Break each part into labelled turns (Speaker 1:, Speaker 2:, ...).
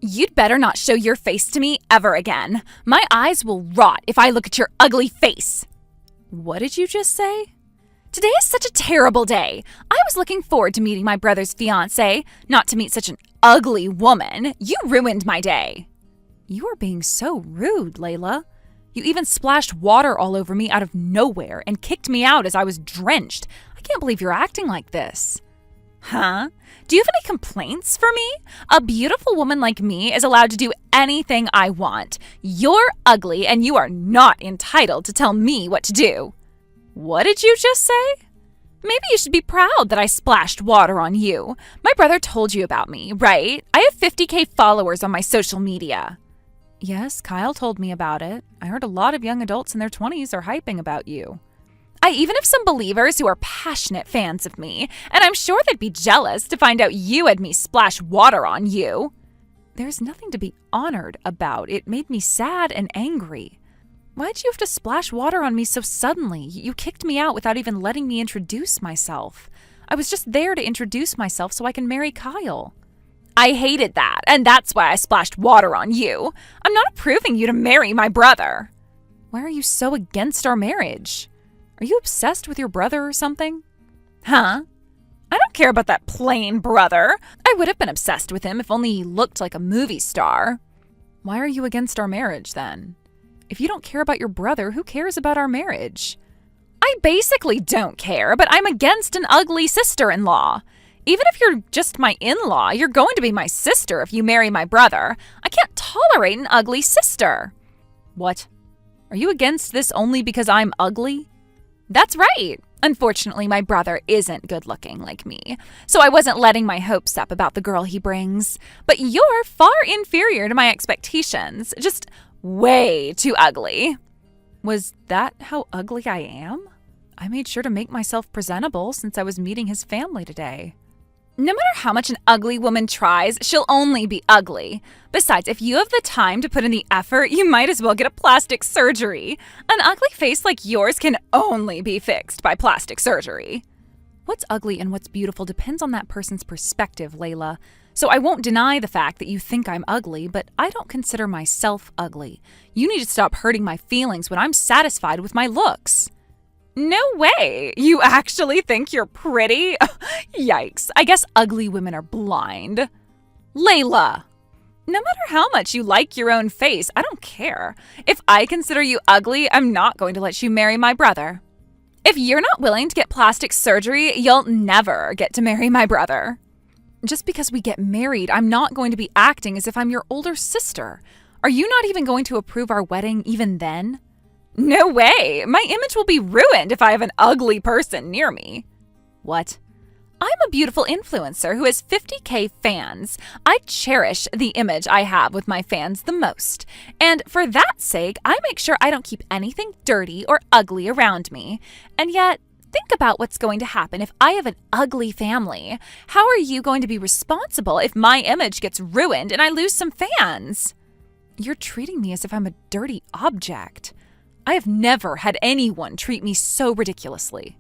Speaker 1: You'd better not show your face to me ever again. My eyes will rot if I look at your ugly face. What did you just say? Today is such a terrible day. I was looking forward to meeting my brother's fiancée, not to meet such an ugly woman. You ruined my day. You are being so rude, Layla. You even splashed water all over me out of nowhere and kicked me out as I was drenched. I can't believe you're acting like this. Huh? Do you have any complaints for me? A beautiful woman like me is allowed to do anything I want. You're ugly and you are not entitled to tell me what to do. What did you just say? Maybe you should be proud that I splashed water on you. My brother told you about me, right? I have 50K followers on my social media. Yes, Kyle told me about it. I heard a lot of young adults in their 20s are hyping about you. I even have some believers who are passionate fans of me, and I'm sure they'd be jealous to find out you had me splash water on you. There's nothing to be honored about. It made me sad and angry. Why'd you have to splash water on me so suddenly? You kicked me out without even letting me introduce myself. I was just there to introduce myself so I can marry Kyle. I hated that, and that's why I splashed water on you. I'm not approving you to marry my brother. Why are you so against our marriage? Are you obsessed with your brother or something? Huh? I don't care about that plain brother. I would have been obsessed with him if only he looked like a movie star. Why are you against our marriage then? If you don't care about your brother, who cares about our marriage? I basically don't care, but I'm against an ugly sister-in-law. Even if you're just my in-law, you're going to be my sister if you marry my brother. I can't tolerate an ugly sister. What? Are you against this only because I'm ugly? That's right. Unfortunately, my brother isn't good-looking like me, so I wasn't letting my hopes up about the girl he brings. But you're far inferior to my expectations. Just way too ugly. Was that how ugly I am? I made sure to make myself presentable since I was meeting his family today. No matter how much an ugly woman tries, she'll only be ugly. Besides, if you have the time to put in the effort, you might as well get a plastic surgery. An ugly face like yours can only be fixed by plastic surgery. What's ugly and what's beautiful depends on that person's perspective, Layla. So I won't deny the fact that you think I'm ugly, but I don't consider myself ugly. You need to stop hurting my feelings when I'm satisfied with my looks. No way! You actually think you're pretty? Yikes, I guess ugly women are blind. Layla! No matter how much you like your own face, I don't care. If I consider you ugly, I'm not going to let you marry my brother. If you're not willing to get plastic surgery, you'll never get to marry my brother. Just because we get married, I'm not going to be acting as if I'm your older sister. Are you not even going to approve our wedding even then? No way! My image will be ruined if I have an ugly person near me. What? I'm a beautiful influencer who has 50K fans. I cherish the image I have with my fans the most. And for that sake, I make sure I don't keep anything dirty or ugly around me. And yet, think about what's going to happen if I have an ugly family. How are you going to be responsible if my image gets ruined and I lose some fans? You're treating me as if I'm a dirty object. I have never had anyone treat me so ridiculously.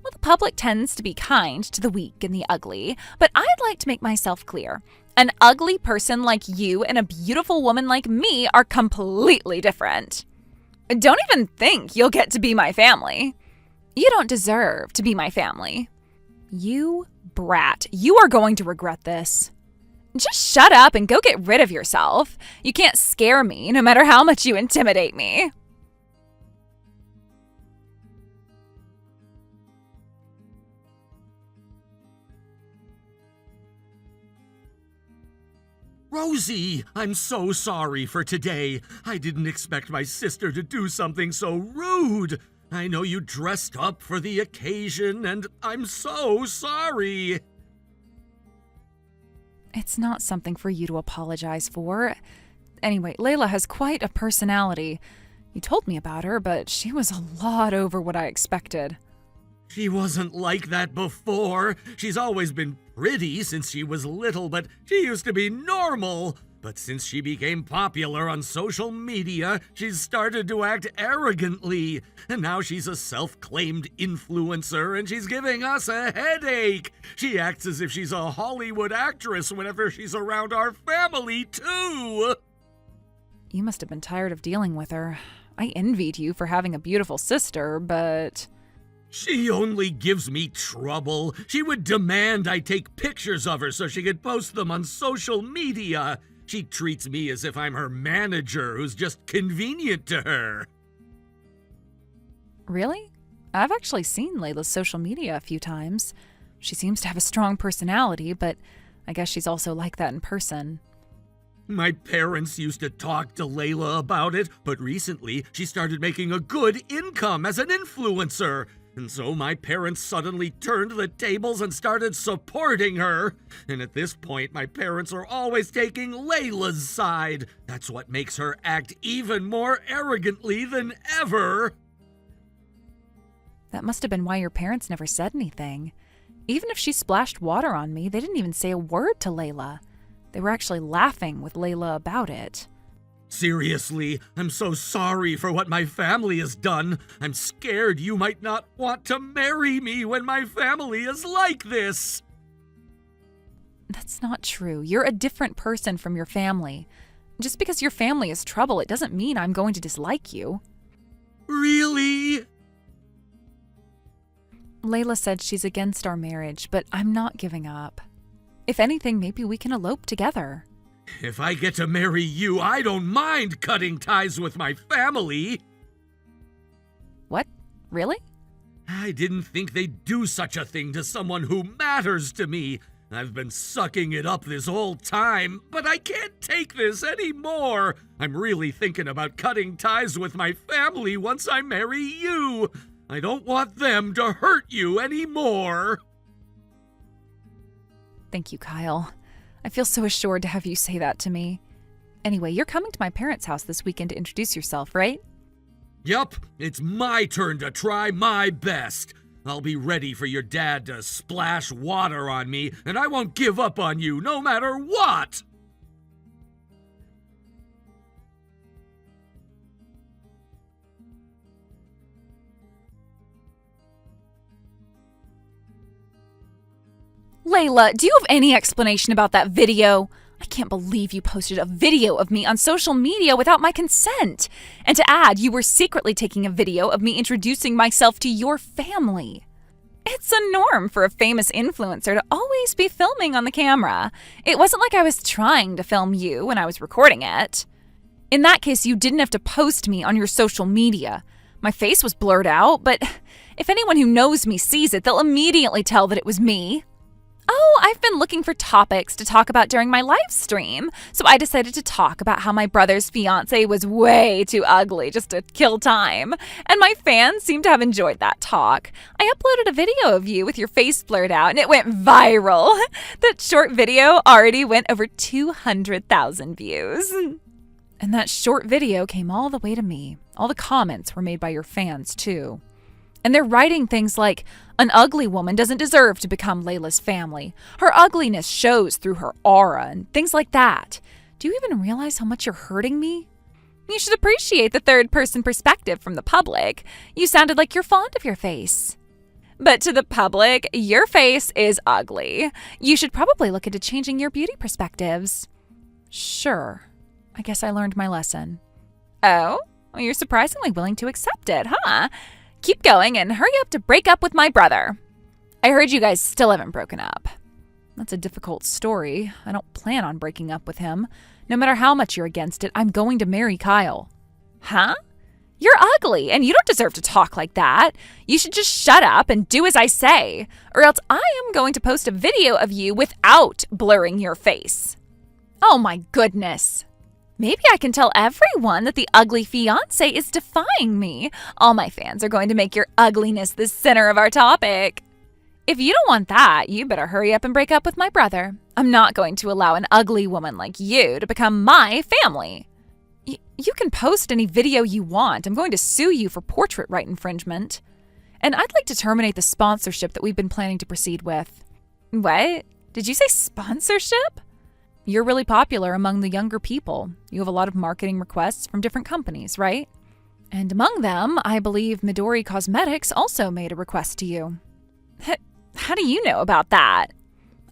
Speaker 1: Well, the public tends to be kind to the weak and the ugly, but I'd like to make myself clear. An ugly person like you and a beautiful woman like me are completely different. Don't even think you'll get to be my family. You don't deserve to be my family. You brat, you are going to regret this. Just shut up and go get rid of yourself. You can't scare me no matter how much you intimidate me.
Speaker 2: Rosie, I'm so sorry for today. I didn't expect my sister to do something so rude. I know you dressed up for the occasion, and I'm so sorry.
Speaker 1: It's not something for you to apologize for. Anyway, Layla has quite a personality. You told me about her, but she was a lot over what I expected.
Speaker 2: She wasn't like that before. She's always been pretty since she was little, but she used to be normal. But since she became popular on social media, she's started to act arrogantly. And now she's a self-claimed influencer and she's giving us a headache. She acts as if she's a Hollywood actress whenever she's around our family, too.
Speaker 1: You must have been tired of dealing with her. I envied you for having a beautiful sister, but...
Speaker 2: She only gives me trouble. She would demand I take pictures of her so she could post them on social media. She treats me as if I'm her manager who's just convenient to her.
Speaker 1: Really? I've actually seen Layla's social media a few times. She seems to have a strong personality, but I guess she's also like that in person.
Speaker 2: My parents used to talk to Layla about it, but recently she started making a good income as an influencer. And so my parents suddenly turned the tables and started supporting her. And at this point, my parents are always taking Layla's side. That's what makes her act even more arrogantly than ever.
Speaker 1: That must have been why your parents never said anything. Even if she splashed water on me, they didn't even say a word to Layla. They were actually laughing with Layla about it.
Speaker 2: Seriously, I'm so sorry for what my family has done. I'm scared you might not want to marry me when my family is like this.
Speaker 1: That's not true. You're a different person from your family. Just because your family is trouble, it doesn't mean I'm going to dislike you.
Speaker 2: Really?
Speaker 1: Layla said she's against our marriage, but I'm not giving up. If anything, maybe we can elope together.
Speaker 2: If I get to marry you, I don't mind cutting ties with my family.
Speaker 1: What? Really?
Speaker 2: I didn't think they'd do such a thing to someone who matters to me. I've been sucking it up this whole time, but I can't take this anymore. I'm really thinking about cutting ties with my family once I marry you. I don't want them to hurt you anymore.
Speaker 1: Thank you, Kyle. I feel so assured to have you say that to me. Anyway, you're coming to my parents' house this weekend to introduce yourself, right?
Speaker 2: Yup, it's my turn to try my best. I'll be ready for your dad to splash water on me, and I won't give up on you no matter what!
Speaker 1: Layla, do you have any explanation about that video? I can't believe you posted a video of me on social media without my consent. And to add, you were secretly taking a video of me introducing myself to your family. It's a norm for a famous influencer to always be filming on the camera. It wasn't like I was trying to film you when I was recording it. In that case, you didn't have to post me on your social media. My face was blurred out, but if anyone who knows me sees it, they'll immediately tell that it was me. Oh, I've been looking for topics to talk about during my live stream, so I decided to talk about how my brother's fiancé was way too ugly just to kill time. And my fans seem to have enjoyed that talk. I uploaded a video of you with your face blurred out, and it went viral. That short video already went over 200,000 views. And that short video came all the way to me. All the comments were made by your fans, too. And they're writing things like, an ugly woman doesn't deserve to become Layla's family. Her ugliness shows through her aura and things like that. Do you even realize how much you're hurting me? You should appreciate the third-person perspective from the public. You sounded like you're fond of your face. But to the public, your face is ugly. You should probably look into changing your beauty perspectives. Sure. I guess I learned my lesson. Oh? Well, you're surprisingly willing to accept it, huh? Keep going and hurry up to break up with my brother. I heard you guys still haven't broken up. That's a difficult story. I don't plan on breaking up with him. No matter how much you're against it, I'm going to marry Kyle. Huh? You're ugly and you don't deserve to talk like that. You should just shut up and do as I say, or else I am going to post a video of you without blurring your face. Oh my goodness. Maybe I can tell everyone that the ugly fiancé is defying me. All my fans are going to make your ugliness the center of our topic. If you don't want that, you better hurry up and break up with my brother. I'm not going to allow an ugly woman like you to become my family. You can post any video you want. I'm going to sue you for portrait right infringement. And I'd like to terminate the sponsorship that we've been planning to proceed with. What? Did you say sponsorship? You're really popular among the younger people. You have a lot of marketing requests from different companies, right? And among them, I believe Midori Cosmetics also made a request to you. How do you know about that?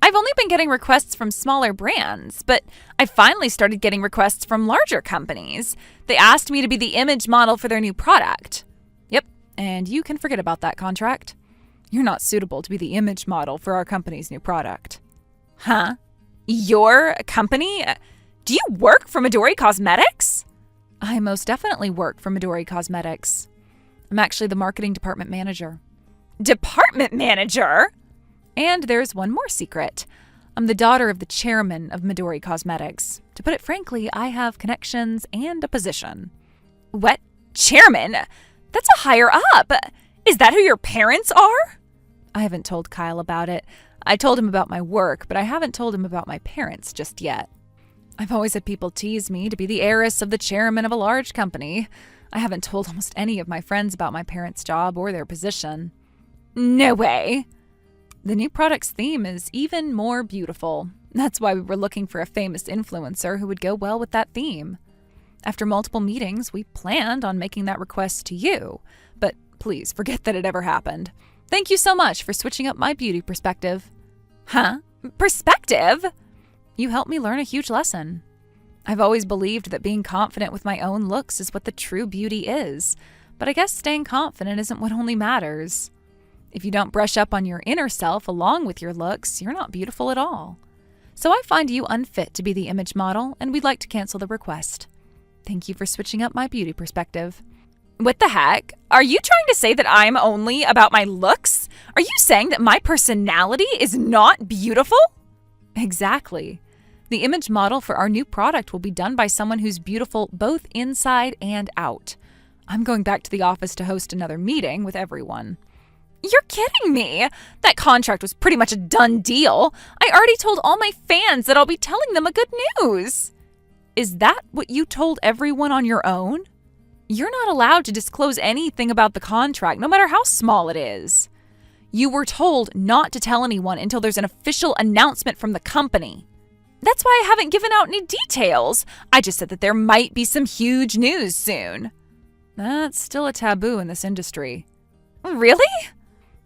Speaker 1: I've only been getting requests from smaller brands, but I finally started getting requests from larger companies. They asked me to be the image model for their new product. Yep, and you can forget about that contract. You're not suitable to be the image model for our company's new product. Huh? Your company? Do you work for Midori Cosmetics? I most definitely work for Midori Cosmetics. I'm actually the marketing department manager. Department manager? And there's one more secret. I'm the daughter of the chairman of Midori Cosmetics. To put it frankly, I have connections and a position. What? Chairman? That's a higher up. Is that who your parents are? I haven't told Kyle about it. I told him about my work, but I haven't told him about my parents just yet. I've always had people tease me to be the heiress of the chairman of a large company. I haven't told almost any of my friends about my parents' job or their position. No way. The new product's theme is even more beautiful. That's why we were looking for a famous influencer who would go well with that theme. After multiple meetings, we planned on making that request to you, but please forget that it ever happened. Thank you so much for switching up my beauty perspective. Huh? Perspective? You helped me learn a huge lesson. I've always believed that being confident with my own looks is what the true beauty is, but I guess staying confident isn't what only matters. If you don't brush up on your inner self along with your looks, you're not beautiful at all. So I find you unfit to be the image model, and we'd like to cancel the request. Thank you for switching up my beauty perspective. What the heck? Are you trying to say that I'm only about my looks? Are you saying that my personality is not beautiful? Exactly. The image model for our new product will be done by someone who's beautiful both inside and out. I'm going back to the office to host another meeting with everyone. You're kidding me! That contract was pretty much a done deal. I already told all my fans that I'll be telling them a good news. Is that what you told everyone on your own? You're not allowed to disclose anything about the contract, no matter how small it is. You were told not to tell anyone until there's an official announcement from the company. That's why I haven't given out any details. I just said that there might be some huge news soon. That's still a taboo in this industry. Really?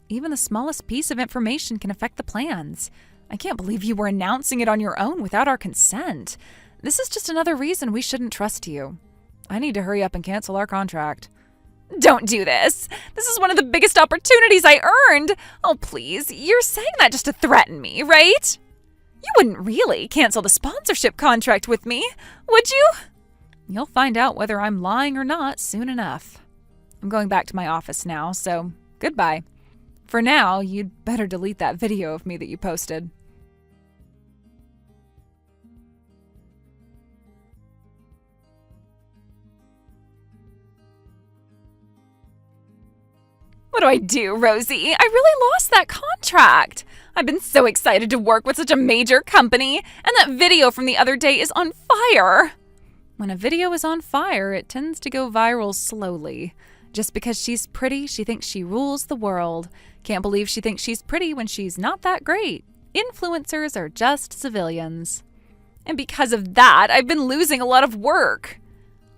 Speaker 1: Even the smallest piece of information can affect the plans. I can't believe you were announcing it on your own without our consent. This is just another reason we shouldn't trust you. I need to hurry up and cancel our contract. Don't do this. This is one of the biggest opportunities I earned. Oh, please. You're saying that just to threaten me, right? You wouldn't really cancel the sponsorship contract with me, would you? You'll find out whether I'm lying or not soon enough. I'm going back to my office now, so goodbye. For now, you'd better delete that video of me that you posted. What do I do, Rosie? I really lost that contract. I've been so excited to work with such a major company, and that video from the other day is on fire. When a video is on fire, it tends to go viral slowly. Just because she's pretty, she thinks she rules the world. Can't believe she thinks she's pretty when she's not that great. Influencers are just civilians. And because of that, I've been losing a lot of work.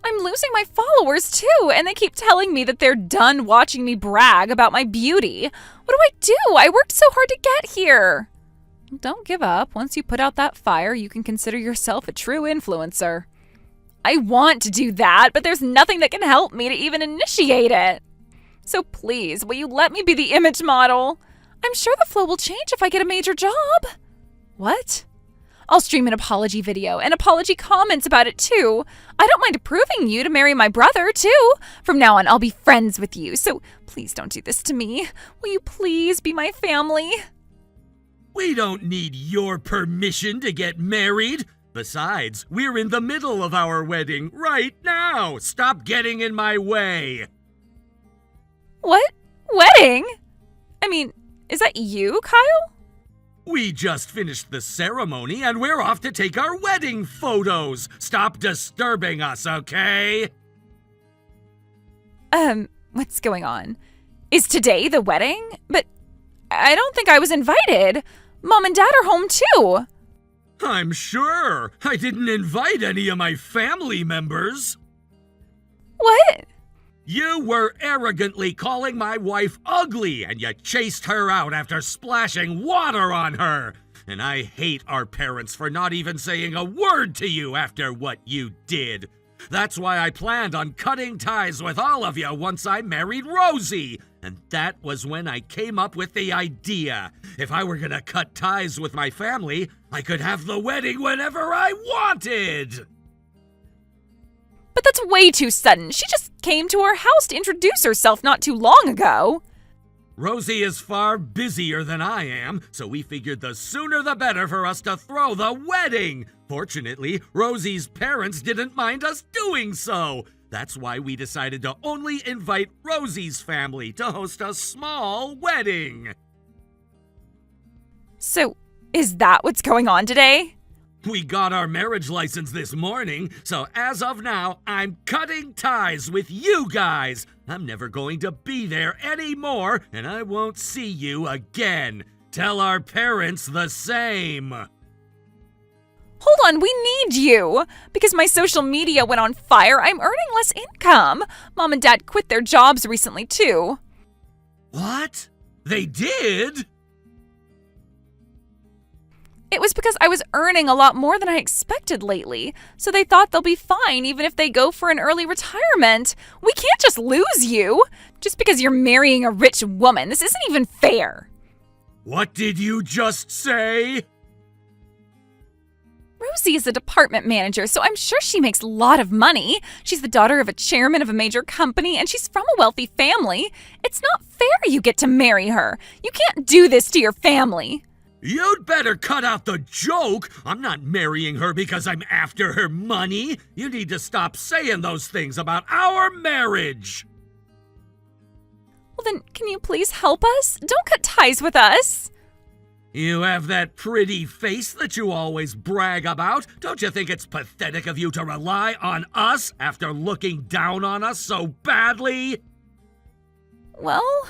Speaker 1: I'm losing my followers too, and they keep telling me that they're done watching me brag about my beauty. What do I do? I worked so hard to get here. Don't give up. Once you put out that fire, you can consider yourself a true influencer. I want to do that, but there's nothing that can help me to even initiate it. So please, will you let me be the image model? I'm sure the flow will change if I get a major job. What? I'll stream an apology video and apology comments about it too. I don't mind approving you to marry my brother too. From now on, I'll be friends with you, so please don't do this to me. Will you please be my family?
Speaker 2: We don't need your permission to get married. Besides, we're in the middle of our wedding right now. Stop getting in my way.
Speaker 1: What? Wedding? I mean, is that you, Kyle?
Speaker 2: We just finished the ceremony and we're off to take our wedding photos. Stop disturbing us, okay?
Speaker 1: What's going on? Is today the wedding? But I don't think I was invited. Mom and Dad are home too.
Speaker 2: I'm sure. I didn't invite any of my family members.
Speaker 1: What?
Speaker 2: You were arrogantly calling my wife ugly, and you chased her out after splashing water on her. And I hate our parents for not even saying a word to you after what you did. That's why I planned on cutting ties with all of you once I married Rosie. And that was when I came up with the idea. If I were gonna cut ties with my family, I could have the wedding whenever I wanted.
Speaker 1: But that's way too sudden. She just came to our house to introduce herself not too long ago.
Speaker 2: Rosie is far busier than I am, so we figured the sooner the better for us to throw the wedding. Fortunately, Rosie's parents didn't mind us doing so. That's why we decided to only invite Rosie's family to host a small wedding.
Speaker 1: So, is that what's going on today?
Speaker 2: We got our marriage license this morning, so as of now, I'm cutting ties with you guys. I'm never going to be there anymore, and I won't see you again. Tell our parents the same.
Speaker 1: Hold on, we need you. Because my social media went on fire, I'm earning less income. Mom and Dad quit their jobs recently, too.
Speaker 2: What? They did?
Speaker 1: It was because I was earning a lot more than I expected lately, so they thought they'll be fine even if they go for an early retirement. We can't just lose you, just because you're marrying a rich woman. This isn't even fair.
Speaker 2: What did you just say?
Speaker 1: Rosie is a department manager, so I'm sure she makes a lot of money. She's the daughter of a chairman of a major company, and she's from a wealthy family. It's not fair you get to marry her. You can't do this to your family.
Speaker 2: You'd better cut out the joke. I'm not marrying her because I'm after her money. You need to stop saying those things about our marriage.
Speaker 1: Well then, can you please help us? Don't cut ties with us.
Speaker 2: You have that pretty face that you always brag about. Don't you think it's pathetic of you to rely on us after looking down on us so badly?
Speaker 1: Well...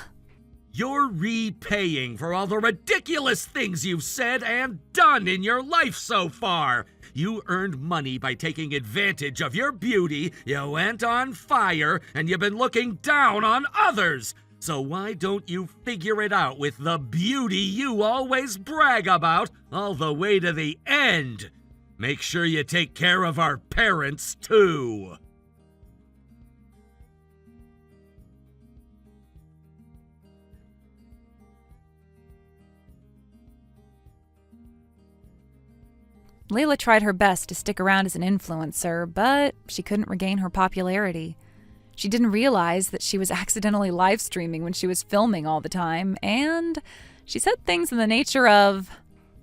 Speaker 2: You're repaying for all the ridiculous things you've said and done in your life so far. You earned money by taking advantage of your beauty, you went on fire, and you've been looking down on others. So why don't you figure it out with the beauty you always brag about all the way to the end? Make sure you take care of our parents, too.
Speaker 1: Layla tried her best to stick around as an influencer, but she couldn't regain her popularity. She didn't realize that she was accidentally live streaming when she was filming all the time, and she said things in the nature of,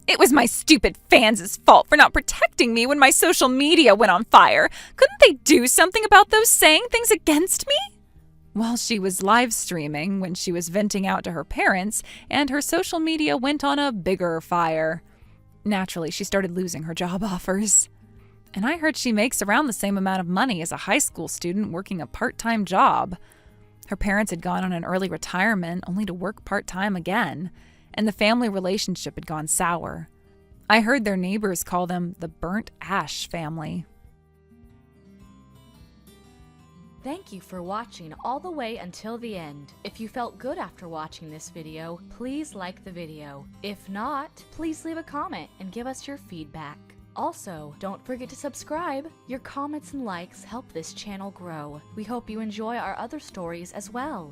Speaker 1: "It was my stupid fans' fault for not protecting me when my social media went on fire. Couldn't they do something about those saying things against me?" While she was live streaming when she was venting out to her parents, and her social media went on a bigger fire. Naturally, she started losing her job offers. And I heard she makes around the same amount of money as a high school student working a part-time job. Her parents had gone on an early retirement only to work part-time again, and the family relationship had gone sour. I heard their neighbors call them the burnt ash family.
Speaker 3: Thank you for watching all the way until the end. If you felt good after watching this video, please like the video. If not, please leave a comment and give us your feedback. Also, don't forget to subscribe. Your comments and likes help this channel grow. We hope you enjoy our other stories as well.